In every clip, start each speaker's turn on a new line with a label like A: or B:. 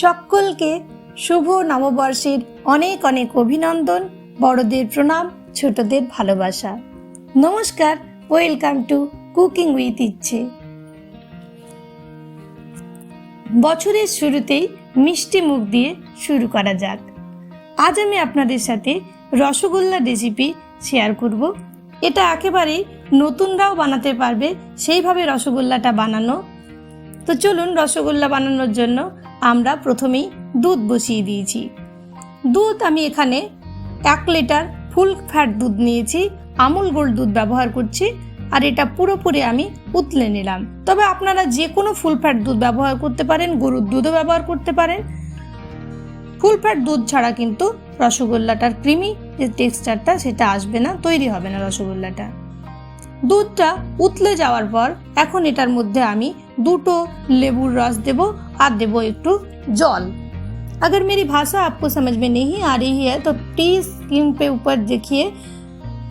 A: সকলকে শুভ নববর্ষের অনেক অনেক অভিনন্দন, বড়দের প্রণাম, ছোটদের ভালোবাসা। নমস্কার, ওয়েলকাম টু কুকিং উইথ ইচ্ছে। বছরের শুরুতেই মিষ্টি মুখ দিয়ে শুরু করা যাক। আজ আমি আপনাদের সাথে রসগোল্লা রেসিপি শেয়ার করব। এটা একেবারেই নতুনরাও বানাতে পারবে সেইভাবে রসগোল্লাটা বানানো। তো চলুন, রসগোল্লা বানানোর জন্য আমরা প্রথমেই দুধ বসিয়ে দিয়েছি। দুধ আমি এখানে 1 লিটার ফুল ফ্যাট দুধ নিয়েছি, আমুল গোল্ড দুধ ব্যবহার করছি। আর এটা পুরোপুরি আমি উতলে নিলাম। তবে আপনারা যে কোনো ফুল ফ্যাট দুধ ব্যবহার করতে পারেন, গরুর দুধও ব্যবহার করতে পারেন। ফুল ফ্যাট দুধ ছাড়া কিন্তু রসগোল্লাটার ক্রিমি যে টেক্সচারটা সেটা আসবে না, তৈরি হবে না রসগোল্লাটা। দুধটা উতলে যাওয়ার পর এখন এটার মধ্যে আমি 2টো লেবুর রস দেব আর দেব একটু जल। अगर मेरी भाषा आपको समझ में नहीं आ रही है तो प्लीज स्क्रीन पे ऊपर देखिए,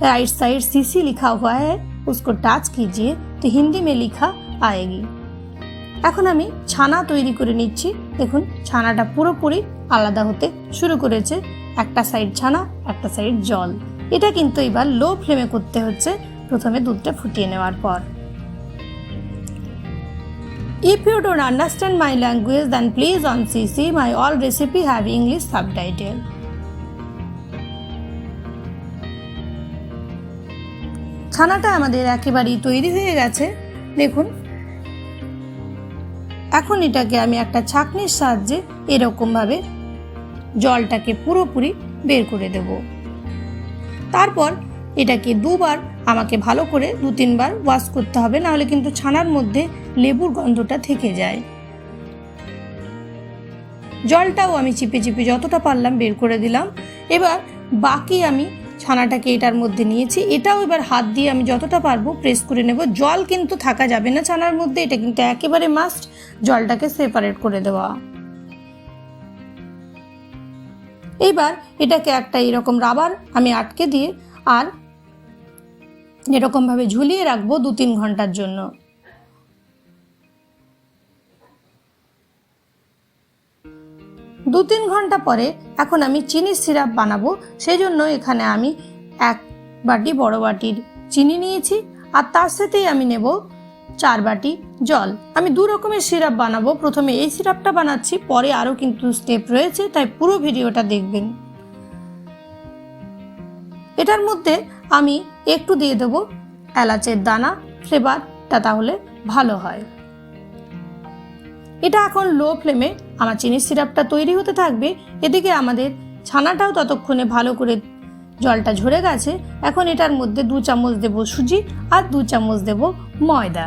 A: राइट साइड सीसी लिखा हुआ है, उसको टच कीजिए तो हिंदी में लिखा आएगी। এখন আমি ছানা তৈরি করে নিচ্ছি। দেখুন, ছানাটা পুরোপুরি আলাদা হতে শুরু করেছে। একটা সাইড ছানা, একটা সাইড জল। এটা কিন্তু এবার লো ফ্লেমে করতে হচ্ছে প্রথমে দুধটা ফুটিয়ে নেওয়ার পর। If you don't understand my language, then please on CC, my all recipe have English subtitle. ছানাটা আমাদের একেবারেই তৈরি হয়ে গেছে। দেখুন, এখন এটাকে আমি একটা ছাঁকনির সাহায্যে এরকম ভাবে জলটাকে পুরোপুরি বের করে দেব। তারপর এটাকে দুবার আমাকে ভালো করে 2-3 বার ওয়াশ করতে হবে, নাহলে কিন্তু ছানার মধ্যে লেবুর গন্ধটা থেকে যায়। জলটাও আমি চিপে চিপে যতটা পারলাম বের করে দিলাম। এবার বাকি আমি ছানাটাকে এটার মধ্যে নিয়েছি, এটাও এবার হাত দিয়ে আমি যতটা পারবো প্রেস করে নেব। জল কিন্তু থাকা যাবে না ছানার মধ্যে, এটা কিন্তু একেবারে মাস্ট জলটাকে সেপারেট করে দেওয়া। এবার এটাকে একটা এরকম রাবার আমি আটকে দিয়ে আর এরকম ভাবে ঝুলিয়ে রাখবো 2-3 ঘন্টার জন্য। দু 3 ঘন্টা পরে এখন আমি চিনির সিরাপ বানাবো। সেই জন্য এখানে আমি 1 বাটি বড় বাটির চিনি নিয়েছি আর তার সাথেই আমি নেব 4 বাটি জল। আমি 2 রকমের সিরাপ বানাবো। প্রথমে এই সিরাপটা বানাচ্ছি, পরে আরও কিন্তু স্টেপ রয়েছে, তাই পুরো ভিডিওটা দেখবেন। এটার মধ্যে আমি একটু দিয়ে দেব এলাচের দানা, ফ্লেভারটা তাহলে ভালো হয়। এটা এখন লো ফ্লেমে আমার চিনির সিরাপটা তৈরি হতে থাকবে। এদিকে আমাদের ছানাটাও ততক্ষণে ভালো করে জলটা ঝরে গেছে। এখন এটার মধ্যে 2 চামচ দেব সুজি আর 2 চামচ দেব ময়দা।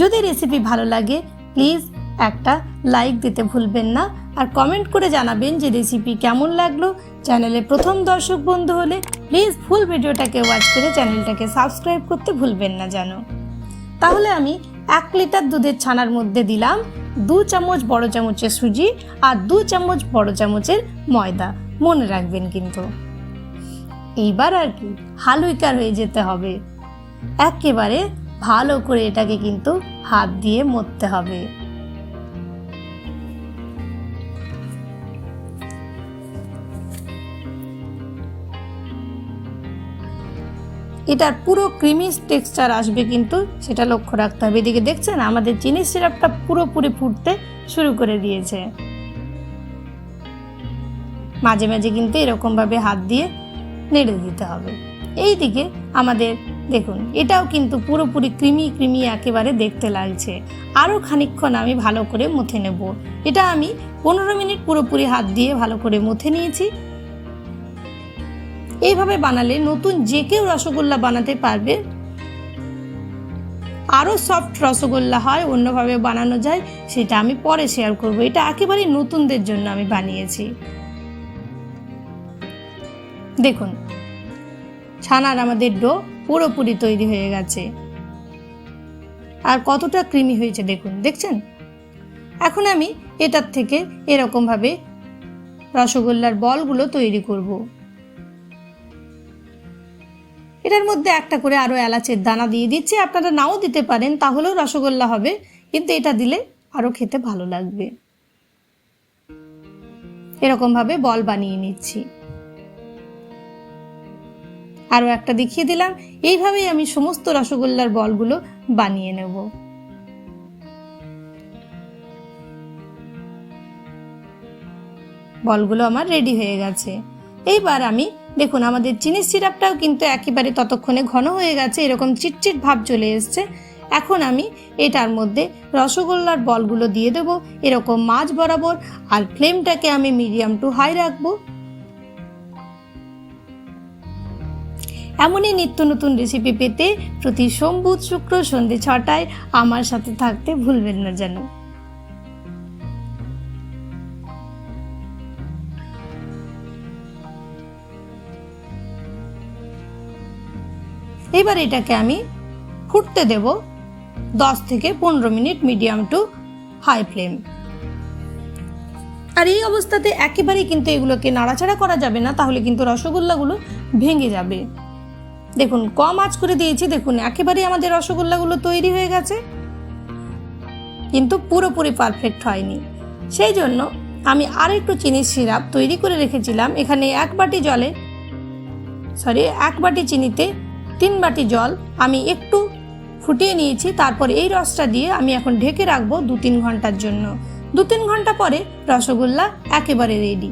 A: যদি রেসিপি ভালো লাগে প্লিজ একটা লাইক দিতে ভুলবেন না, আর কমেন্ট করে জানাবেন যে রেসিপি কেমন লাগলো। চ্যানেলে প্রথম দর্শক বন্ধু হলে প্লিজ ফুল ভিডিওটাকে ওয়াচ করে চ্যানেলটাকে সাবস্ক্রাইব করতে ভুলবেন না যেন। তাহলে আমি 1 লিটার দুধের ছানার মধ্যে দিলাম 2 চামচ বড় চামচের সুজি আর 2 চামচ বড় চামচের ময়দা, মনে রাখবেন কিন্তু। এইবার আর কি হালুইকার হয়ে যেতে হবে, একেবারে ভালো করে এটাকে কিন্তু হাত দিয়ে মথতে হবে। এটার পুরো ক্রিমি টেক্সচার আসবে কিন্তু, সেটা লক্ষ্য রাখতে হবে। এদিকে দেখছেন আমাদের চিনির সিরাপটা পুরোপুরি ফুটতে শুরু করে দিয়েছে। মাঝে মাঝে কিন্তু এরকমভাবে হাত দিয়ে নেড়ে দিতে হবে। এইদিকে আমাদের দেখুন এটাও কিন্তু পুরোপুরি ক্রিমি ক্রিমি একেবারে দেখতে লাগছে। আরও খানিকক্ষণ আমি ভালো করে মুথে নেব। এটা আমি 15 মিনিট পুরোপুরি হাত দিয়ে ভালো করে মুথে নিয়েছি। এইভাবে বানালে নতুন যে কেউ রসগোল্লা বানাতে পারবে। আরও সফট রসগোল্লা হয়, অন্যভাবে বানানো যায়, সেটা আমি পরে শেয়ার করব। এটা একেবারেই নতুনদের জন্য আমি বানিয়েছি। দেখুন ছানার আমাদের ডো পুরোপুরি তৈরি হয়ে গেছে আর কতটা ক্রিমি হয়েছে দেখুন, দেখছেন। এখন আমি এটার থেকে এরকমভাবে রসগোল্লার বলগুলো তৈরি করব। এটার মধ্যে একটা করে আরও এলাচের দানা দিয়ে দিচ্ছি, আপনারা নাও দিতে পারেন, তাহলেও রসগোল্লা হবে, কিন্তু এটা দিলে আরও খেতে ভালো লাগবে। এরকমভাবে বল বানিয়ে নিচ্ছি। আরও একটা দেখিয়ে দিলাম। এইভাবেই আমি সমস্ত রসগোল্লার বলগুলো বানিয়ে নেব। বলগুলো আমার রেডি হয়ে গেছে। এইবার আমি দেখুন আমাদের চিনির সিরাপটাও কিন্তু একেবারে ততক্ষণে ঘন হয়ে গেছে, এরকম চিটচিট ভাব চলে এসছে। এখন আমি এটার মধ্যে রসগোল্লার বলগুলো দিয়ে দেব এরকম মাঝ বরাবর, আর ফ্লেমটাকে আমি মিডিয়াম টু হাই রাখবো। এমনই নিত্য নতুন রেসিপি পেতে প্রতি সোম, বুধ, শুক্র সন্ধ্যে 6টায় আমার সাথে থাকতে ভুলবেন না যেন। এবার এটাকে আমি ফুটতে দেব 10 থেকে 15 minute medium to high flame. আর এই অবস্থাতে একেবারেই কিন্তু এগুলোকে নাড়াচাড়া করা যাবে না, তাহলে কিন্তু রসগোল্লাগুলো ভেঙে যাবে। দেখুন কম আঁচ করে দিয়েছি, দেখুন একেবারেই আমাদের রসগোল্লাগুলো তৈরি হয়ে গেছে, কিন্তু পুরোপুরি পারফেক্ট হয়নি। সেই জন্য আমি আর একটু চিনির সিরাপ তৈরি করে রেখেছিলাম। এখানে 1 বাটি চিনিতে 3 বাটি জল আমি একটু ফুটিয়ে নিয়েছি। তারপর এই রসটা দিয়ে আমি এখন ঢেকে রাখবো 2-3 ঘন্টার জন্য। 2-3 ঘন্টা পরে রসগোল্লা একেবারে রেডি।